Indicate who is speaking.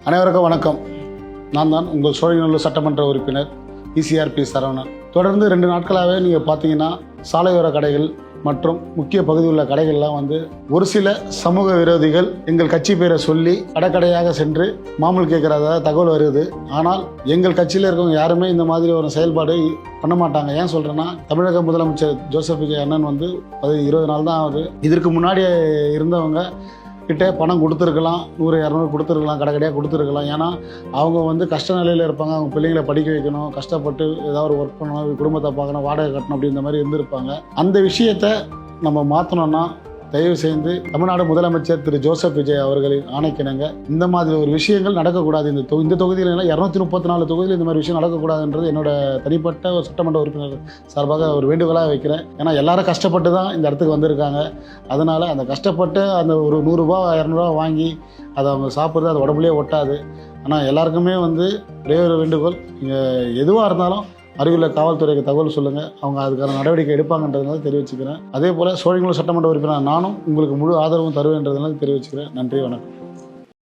Speaker 1: அனைவருக்கும் வணக்கம். நான் தான் உங்கள் சோழிங்கநல்லூர் சட்டமன்ற உறுப்பினர் இசிஆர்பி சரவணன். தொடர்ந்து 2 நாட்களாகவே நீங்கள் பார்த்தீங்கன்னா சாலையோர கடைகள் மற்றும் முக்கிய பகுதியில் உள்ள கடைகள்லாம் வந்து ஒரு சில சமூக விரோதிகள் எங்கள் கட்சி பேரை சொல்லி கடைக்கடையாக சென்று மாமூல் கேட்குறதா தகவல் வருது. ஆனால் எங்கள் கட்சியில் இருக்கவங்க யாருமே இந்த மாதிரி ஒரு செயல்பாடு பண்ண மாட்டாங்க. ஏன் சொல்கிறேன்னா, தமிழக முதலமைச்சர் ஜோசப் விஜய் அண்ணன் வந்து 20 நாள் தான் ஆகுது. இதற்கு முன்னாடி இருந்தவங்க கிட்டே பணம் கொடுத்துருக்கலாம், 100-200 கொடுத்துருக்கலாம், கடைக்கடையாக கொடுத்துருக்கலாம். ஏன்னா அவங்க வந்து கஷ்ட நிலையில் இருப்பாங்க. அவங்க பிள்ளைங்களை படிக்க வைக்கணும், கஷ்டப்பட்டு ஏதாவது ஒரு ஒர்க் பண்ணணும், குடும்பத்தை பார்க்கணும், வாடகை கட்டணும் அப்படின்ற மாதிரி இருந்திருப்பாங்க. அந்த விஷயத்தை நம்ம மாற்றணும்னா தயவு செய்து தமிழ்நாடு முதலமைச்சர் திரு ஜோசப் விஜய் அவர்களின் ஆணைக்கிணங்க இந்த மாதிரி ஒரு விஷயங்கள் நடக்கக்கூடாது. இந்த தொகுதியில் 234 தொகுதியில் இந்த மாதிரி விஷயம் நடக்கக்கூடாதுன்றது என்னோட தனிப்பட்ட ஒரு சட்டமன்ற உறுப்பினர் சார்பாக ஒரு வேண்டுகோளாக வைக்கிறேன். ஏன்னா எல்லாரும் கஷ்டப்பட்டு தான் இந்த இடத்துக்கு வந்திருக்காங்க. அதனால் அந்த கஷ்டப்பட்டு அந்த ஒரு 100 ரூபா 200 வாங்கி அதை அவங்க சாப்பிட்றது அது உடம்புலேயே ஒட்டாது. ஆனால் எல்லாருக்குமே வந்து ஒரே ஒரு வேண்டுகோள், இங்கே எதுவாக இருந்தாலும் அருகிலுள்ள காவல்துறைக்கு தகவல் சொல்லுங்கள். அவங்க அதுக்கான நடவடிக்கை எடுப்பாங்கன்றதுனால தெரிவிச்சுக்கிறேன். அதே போல் சோழிங்கநல்லூர் சட்டமன்ற உறுப்பினர் நானும் உங்களுக்கு முழு ஆதரவும் தருவேன்றதுனால தெரிவிச்சுக்கிறேன். நன்றி, வணக்கம்.